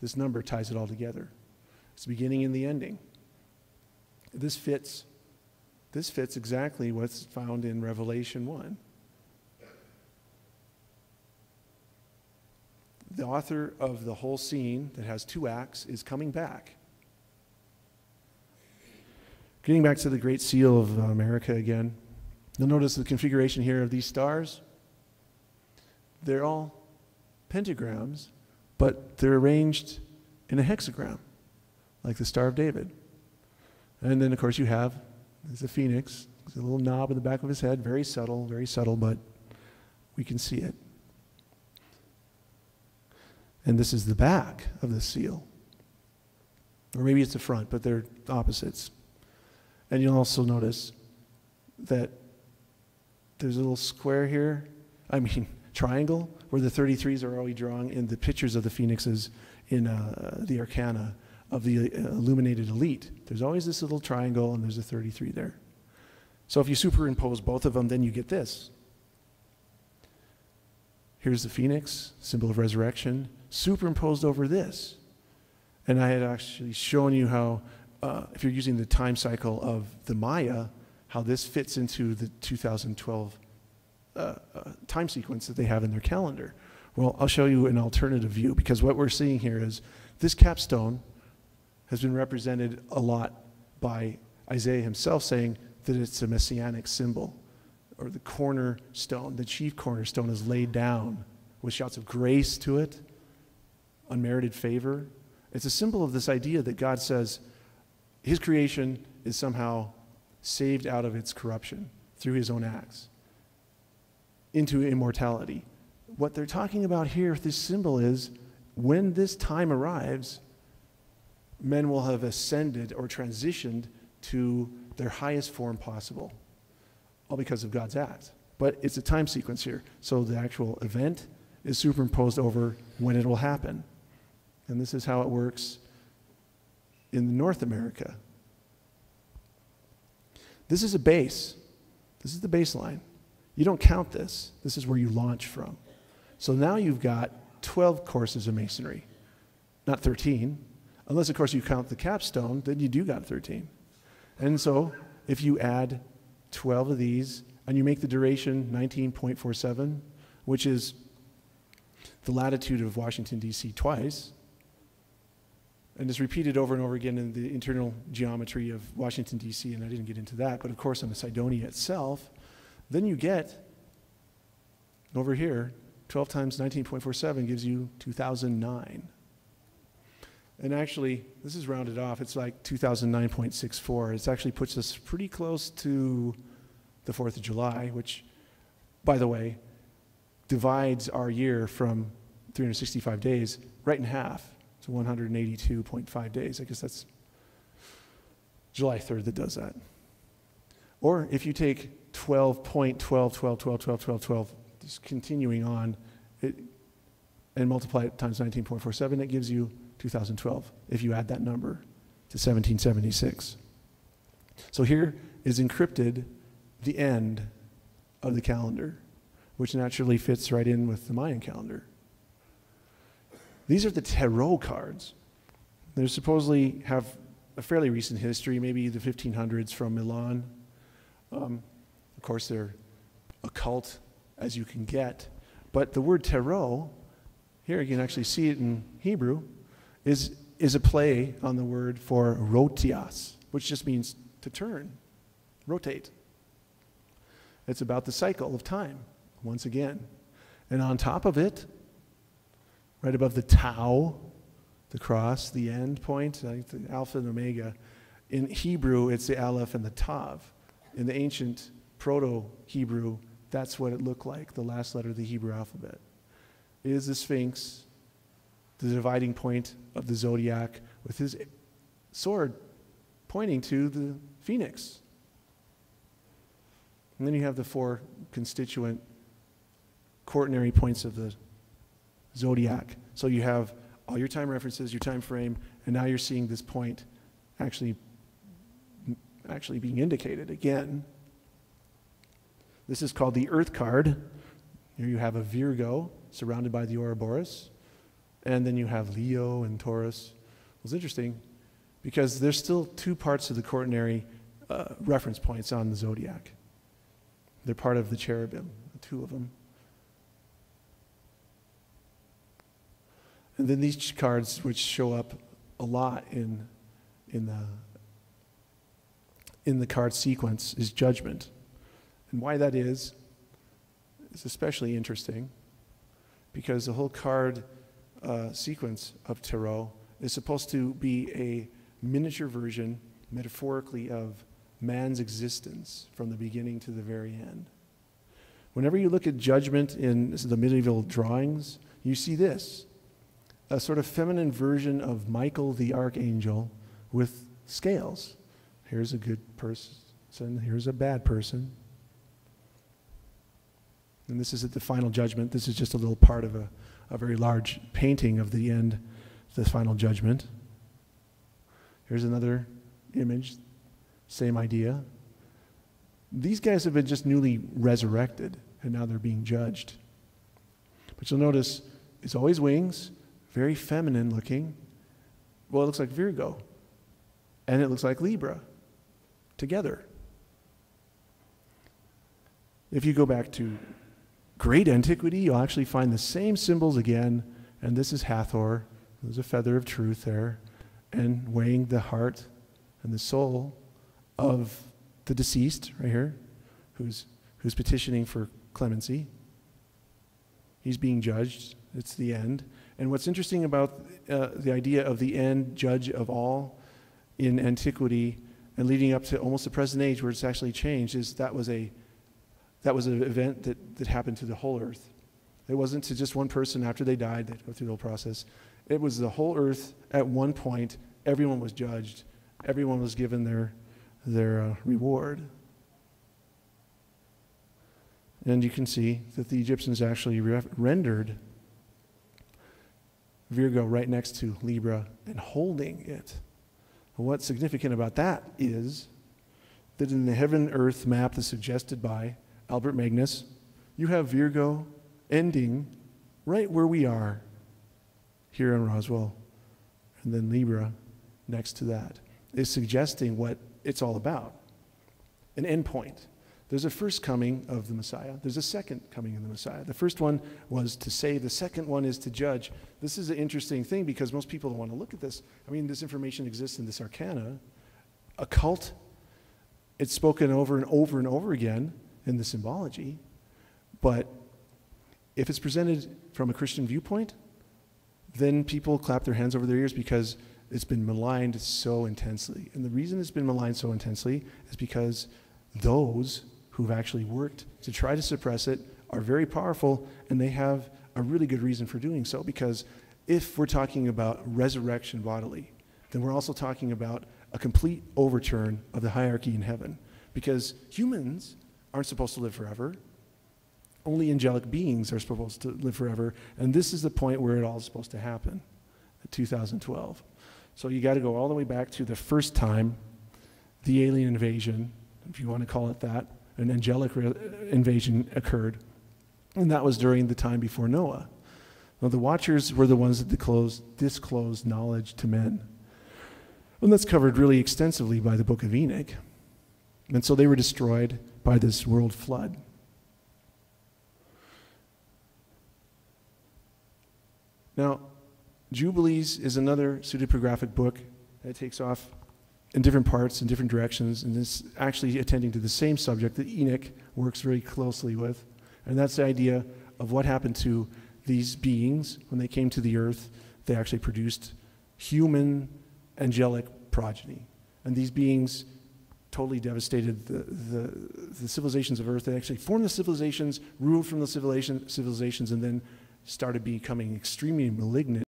This number ties it all together. It's the beginning and the ending. This fits exactly what's found in Revelation 1. The author of the whole scene that has 2 acts is coming back. Getting back to the Great Seal of America again, you'll notice the configuration here of these stars. They're all pentagrams, but they're arranged in a hexagram, like the Star of David. And then, of course, there's a phoenix. There's a little knob in the back of his head, very subtle, but we can see it. And this is the back of the seal. Or maybe it's the front, but they're opposites. And you'll also notice that there's a little square here, triangle, where the 33s are already drawn in the pictures of the phoenixes in the arcana of the illuminated elite. There's always this little triangle, and there's a 33 there. So if you superimpose both of them, then you get this. Here's the phoenix, symbol of resurrection, superimposed over this. And I had actually shown you how, if you're using the time cycle of the Maya, how this fits into the 2012 time sequence that they have in their calendar. Well, I'll show you an alternative view, because what we're seeing here is this capstone has been represented a lot by Isaiah himself, saying that it's a messianic symbol, or the cornerstone, the chief cornerstone is laid down with shouts of grace to it, unmerited favor. It's a symbol of this idea that God says his creation is somehow saved out of its corruption through his own acts into immortality. What they're talking about here with this symbol is when this time arrives, men will have ascended or transitioned to their highest form possible, all because of God's act. But it's a time sequence here. So the actual event is superimposed over when it will happen. And this is how it works in North America. This is a base. This is the baseline. You don't count this. This is where you launch from. So now you've got 12 courses of masonry, not 13. Unless, of course, you count the capstone, then you do got 13. And so if you add 12 of these, and you make the duration 19.47, which is the latitude of Washington, D.C. twice, and it's repeated over and over again in the internal geometry of Washington, D.C., and I didn't get into that, but of course on the Cydonia itself, then you get, over here, 12 times 19.47 gives you 2009. And actually, this is rounded off. It's like 2009.64. It actually puts us pretty close to the 4th of July, which, by the way, divides our year from 365 days right in half. So 182.5 days. I guess that's July 3rd that does that. Or if you take 12.12, just continuing on, and multiply it times 19.47, it gives you 2012, if you add that number to 1776. So here is encrypted the end of the calendar, which naturally fits right in with the Mayan calendar. These are the tarot cards. They supposedly have a fairly recent history, maybe the 1500s from Milan. Of course, they're occult as you can get. But the word tarot, here you can actually see it in Hebrew, is a play on the word for rotias, which just means to turn, rotate. It's about the cycle of time, once again. And on top of it, right above the tau, the cross, the end point, the alpha and omega, in Hebrew it's the aleph and the tav. In the ancient Proto-Hebrew, that's what it looked like, the last letter of the Hebrew alphabet. It is the Sphinx, the dividing point of the zodiac, with his sword pointing to the phoenix. And then you have the 4 constituent quaternary points of the zodiac. So you have all your time references, your time frame, and now you're seeing this point actually being indicated again. This is called the Earth card. Here you have a Virgo surrounded by the Ouroboros, And then you have Leo and Taurus. It was interesting because there's still two parts of the quaternary reference points on the zodiac. They're part of the cherubim, two of them. And then these cards, which show up a lot in the card sequence, is Judgment. And why that is especially interesting because the whole card sequence of tarot is supposed to be a miniature version, metaphorically, of man's existence from the beginning to the very end. Whenever you look at Judgment in the medieval drawings, you see this, a sort of feminine version of Michael the archangel with scales. Here's a good person, here's a bad person. And this is at the final judgment. This is just a little part of a very large painting of the end, the final judgment. Here's another image, same idea. These guys have been just newly resurrected, and now they're being judged. But you'll notice it's always wings, very feminine looking. Well, it looks like Virgo, and it looks like Libra together. If you go back to great antiquity, you'll actually find the same symbols again, and this is Hathor. There's a feather of truth there, and weighing the heart and the soul of the deceased right here, who's petitioning for clemency. He's being judged. It's the end. And what's interesting about the idea of the end judge of all in antiquity and leading up to almost the present age where it's actually changed is that was an event that happened to the whole earth. It wasn't to just one person after they died, they'd go through the whole process. It was the whole earth at one point. Everyone was judged. Everyone was given their reward. And you can see that the Egyptians actually rendered Virgo right next to Libra and holding it. And what's significant about that is that in the heaven-earth map that's suggested by Albert Magnus, you have Virgo ending right where we are here in Roswell, and then Libra next to that is suggesting what it's all about, an end point. There's a first coming of the Messiah. There's a second coming of the Messiah. The first one was to save. The second one is to judge. This is an interesting thing because most people don't want to look at this. I mean, this information exists in this arcana. Occult, it's spoken over and over and over again in the symbology. But if it's presented from a Christian viewpoint, then people clap their hands over their ears because it's been maligned so intensely. And the reason it's been maligned so intensely is because those who've actually worked to try to suppress it are very powerful, and they have a really good reason for doing so, because if we're talking about resurrection bodily, then we're also talking about a complete overturn of the hierarchy in heaven, because humans aren't supposed to live forever. Only angelic beings are supposed to live forever, and this is the point where it all is supposed to happen, at 2012. So you got to go all the way back to the first time the alien invasion, if you want to call it that, an angelic invasion occurred, and that was during the time before Noah. Now, the Watchers were the ones that disclosed knowledge to men. And that's covered really extensively by the book of Enoch. And so they were destroyed by this world flood. Now, Jubilees is another pseudepigraphic book that takes off in different parts, in different directions, and is actually attending to the same subject that Enoch works very closely with. And that's the idea of what happened to these beings when they came to the earth. They actually produced human angelic progeny. And these beings totally devastated the civilizations of earth. They actually formed the civilizations, ruled from the civilizations, and then started becoming extremely malignant